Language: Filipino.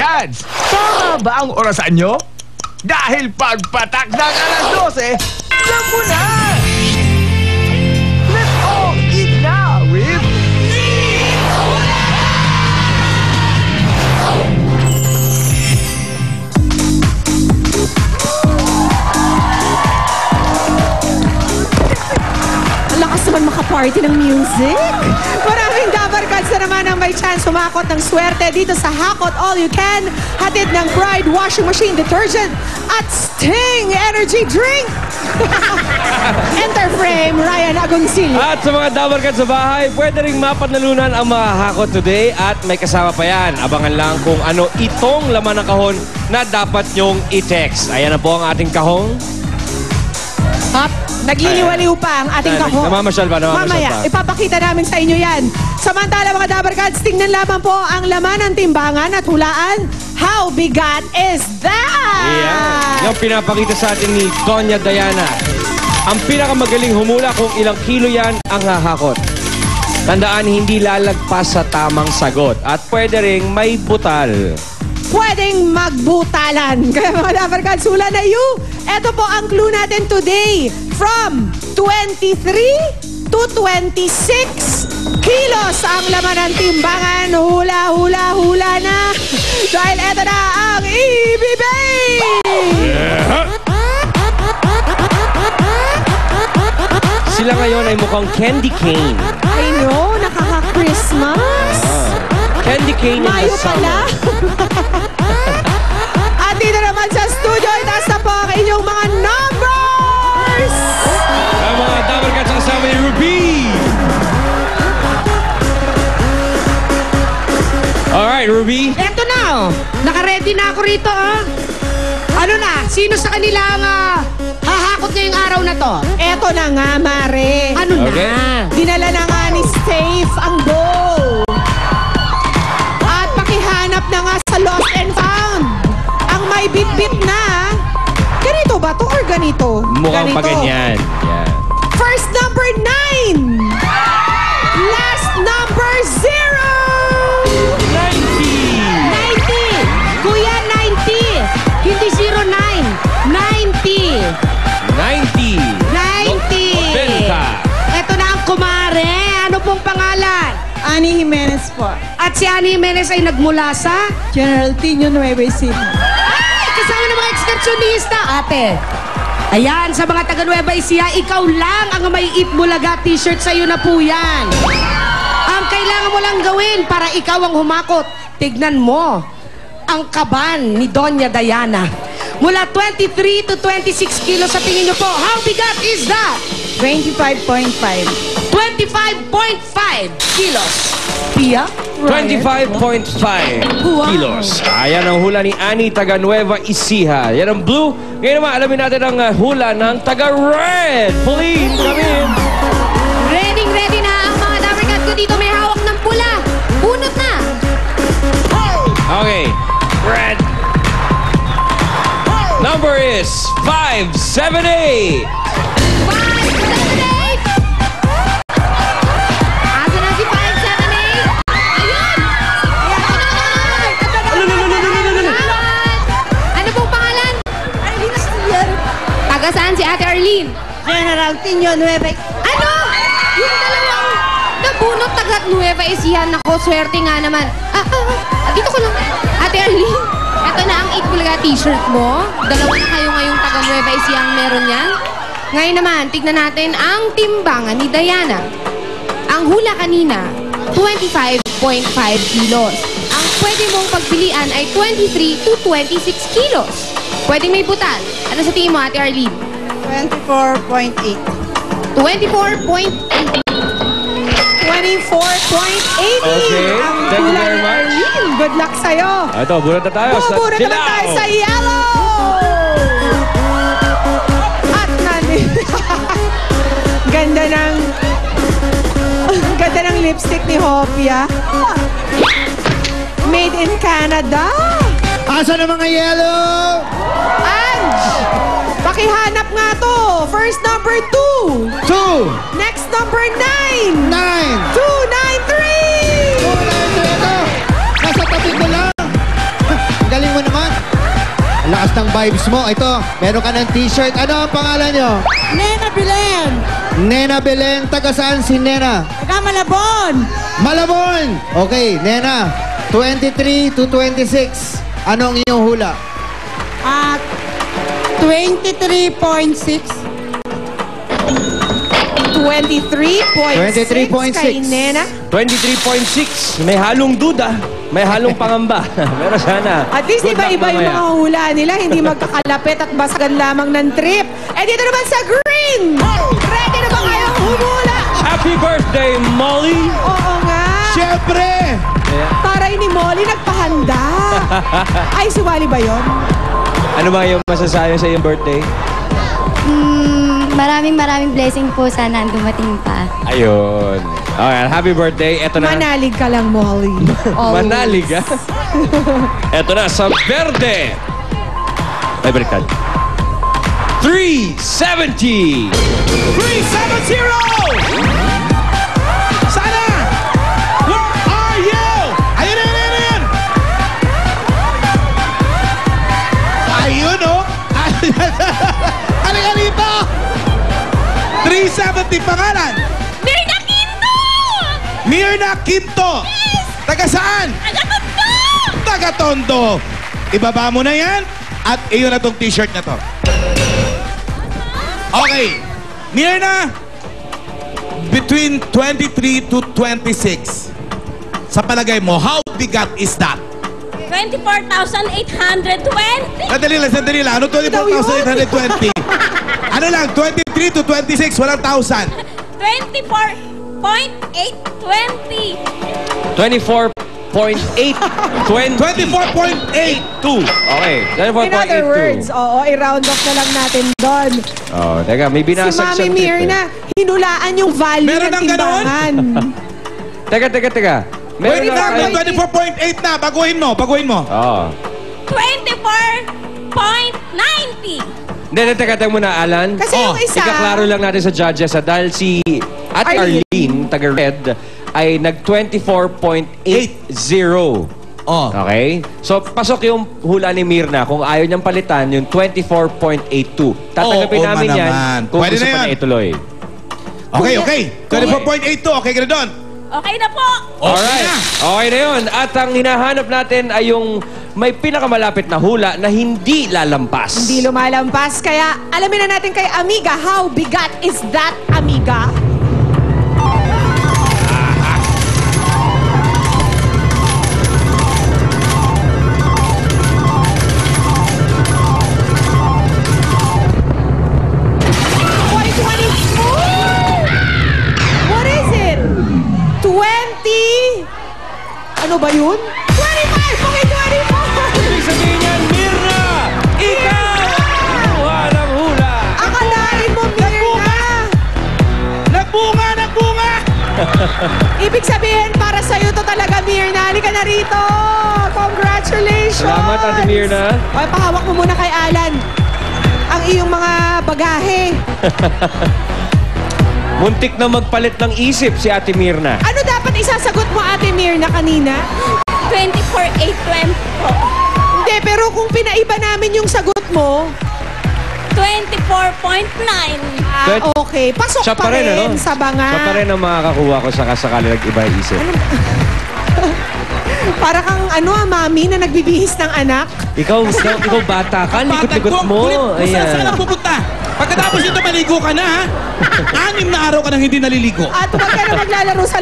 Kads, tama ba ang orasan nyo? Dahil pagpatak ng alas 12, alam mo na! Let's all eat now with... Lakas naman makaparty ng music. Maraming Dabar Cards na naman ang may chance humakot ng swerte dito sa Hakot All You Can. Hatid ng Pride Washing Machine Detergent at Sting Energy Drink. Enter frame, Ryan Agoncillo. At sa mga Dabar Cards sa bahay, pwede rin mapanalunan ang mga hakot today at may kasama pa yan. Abangan lang kung ano itong laman ng kahon na dapat nyong i-text. Ayan na po ang ating kahon. At nagliliwaliw pa ang ating kahon. Namamasyal ba? Mamaya, ipapakita namin sa inyo yan. Samantala mga Dabar Cards, tingnan lamang po ang laman ng timbangan at hulaan. How bigat is that? Yeah. Yung pinapakita sa atin ni Doña Diana. Ang pinakamagaling humula kung ilang kilo yan ang hahakot. Tandaan, hindi lalagpas sa tamang sagot. At pwede ring may butal. Pwedeng magbutalan. Kaya mga Dabar Cards, hula na you. Ito po ang clue natin today. From 23 to 26 kilos ang laman ng timbangan. Hula, hula, hula na. Dahil ito na ang ibibigay. Sila ngayon ay mukhang candy cane. I know, nakaka-Christmas. Candy cane in the Mayo pala. At dito naman sa studio, itaas na po ang inyong mga numbers! Ang mga Dabar Cards ang kasama ni Ruby. Alright, Ruby. Eto na, oh. Naka-ready na ako rito, oh. Ano na? Sino sa kanila ang hahakot ngayong araw na to? Eto na nga, Mare. Ano Okay. na? Dinala na nga ni Safe ang goal. At pakihanap na nga sa Lost and Found. Ang may bit-bit na. Ganito ba to or ganito? Mukhang Ganito. pa ganyan. Yeah. First number 9. Last number 0. 90! Kuya, 90! Hindi 09! 90! 90. 90! Benta. Eto na ang kumare. Ano pong pangalan? Ani Jimenez po. At si Annie Jimenez ay nagmula sa... General Tino Nueva Ecija. Ay! Kasama ng mga ekskursyonista, ate. Ayan, sa mga taga Nueva Ecija, ikaw lang ang may Itbulaga t-shirt. Sa'yo na po yan. Ang kailangan mo lang gawin para ikaw ang humakot. Tignan mo ang kaban ni Doña Diana. Mula 23 to 26 kilos sa tingin niyo po. How bigat is that? 25.5. 25.5 kilos. Pia? 25.5 Wow. kilos. Ayan ang hula ni Annie, taga Nueva Ecija. Yan ang blue. Ngayon naman, alamin natin ang hula ng taga red. Pauline, come in. Ready na ang mga Dabar Cards ko dito. May hawak ng pula. Bunot na. Okay, red. Number is 578. 578. Asa na si 578? Ayun! Ano pong pangalan? Arlene Astillero. Taga saan si Ate Arlene? General Tino Nueva. Ano? Yung dalawang nabunot taga Nueva Ecija. Nako, swerte nga naman. Dito ko lang. Ate Arlene, ito na ang Itbulaga t-shirt mo. Dalawa na kayo ngayong taga Nueva Ecija ang meron yan. Ngayon naman, tignan natin ang timbangan ni Diana. Ang hula kanina, 25.5 kilos. Ang pwede mong pagpilian ay 23 to 26 kilos. Pwedeng may butal. Ano sa tingin mo, Ate Arlene? 24.8. 24.8. 24.80. Okay, Ang thank you hula very ni much. Arlene. Good luck sa'yo. Ito, bunot na tayo. Bubunot naman tayo sa yellow. At ganda ng lipstick ni Hopia. Made in Canada. Asa na mga yellow? Ange, pakihanap nga to. First number 2. 2, Next number 9. 9. 293. Ito, nasa tabi ko lang. ang vibes mo. Ito, meron ka ng t-shirt. Ano ang pangalan nyo? Nena Belen. Nena Belen. Taga saan si Nena? Taga Malabon. Malabon! Okay, Nena. 23 to 26. Ano ang iyong hula? 23.6. 23.6 kay 23.6. Nena. 23.6. May halong duda. May halong pangamba. Pero sana. At least good luck iba-iba yung mamaya. mga hula nila, hindi magkakalapit at basagan lamang ng trip. Eh dito naman sa green! Ready na ba kayong humula? Happy birthday, Molly! Oo nga! Siyempre! Taray ni Molly, nagpahanda. Ay, si Wally ba yun? Ano ba yung masasabi sa iyong birthday? Maraming blessing po. Sana dumating pa. Ayun. Okay, happy birthday. Ito na. Manalig ka lang, Molly. Always. Manalig, ha? Ito na, sa verde. Ay, baliktad. 370! 370! Sana! Where are you? Ayun, ayun, ayun, ayun! Ayun, oh! Halika dito! 370 pangalan! Mirna Quinto! Mirna Quinto! Yes! Taga saan? Taga Tondo! Taga Tondo! Ibaba mo na yan at iyon na tong t-shirt na to. Okay. Mirna, between 23 to 26. Sa palagay mo, how bigat is that? 24,820! Sandali lang. Ano 24,820? Ano lang, 23 to 26, walang 1,000. 24.820! 24.820. 24.82. Okay, In other words, oo, i-round off na lang natin doon. Oh, teka, may Si binasag Mami siyang tip, eh. Mirna, hinulaan yung value Meron ng ng ganon? timbangan. Teka. Wait Meron lang, na tayo. 24.8 na. Baguhin mo. Oo. 24.90! Hindi, teka muna, Alan. Kasi yung isa, Ikaklaro lang natin sa judges, dahil si Ate Arlene, taga Red, ay nag 24.80. Oh. Okay? So, pasok yung hula ni Mirna. Kung ayaw niyang palitan, yung 24.82. Tatanggapin Oo, namin yan naman. kung Pwede gusto na pa yan. na ituloy. Okay. 24.82. Okay ka na doon. Okay na po! Alright. na. Okay na yun. At ang hinahanap natin ay yung may pinakamalapit na hula na hindi lalampas. hindi lumalampas. Kaya alamin na natin kay Amiga, how bigat is that, Amiga? What is it? 20? Ano ba yun? 25! Okay, 25! Ibig sabihin niyan, Mirna! Ikaw! Kuha ng hula! Akalain mo, Mirna! Nagbunga! Ibig sabihin, para sa'yo to talaga, Mirna. Halika na rito! Congratulations! Salamat, Ate Mirna. Okay, pahawak mo muna kay Alan ang iyong mga bagahe. Muntik na magpalit ng isip si Ate Mirna. Ano dapat isasagot mo, Ate Mirna, kanina? 24.820 po. Hindi, pero kung pinaiba namin yung sagot mo, 24.9. okay. Pasok Siya pa rin, ano? sa banga. Siya pa rin ang makakakuha ko sa kasakali nag-iba yung isip. Para kang mami na nagbibihis ng anak. Ikaw bata ka, likot-likot mo. Saan Ayan. ka pupunta? Pagkatapos nito, maligo ka na, ha? 6 na araw ka nang hindi naliligo. At huwag ka na maglalaro sa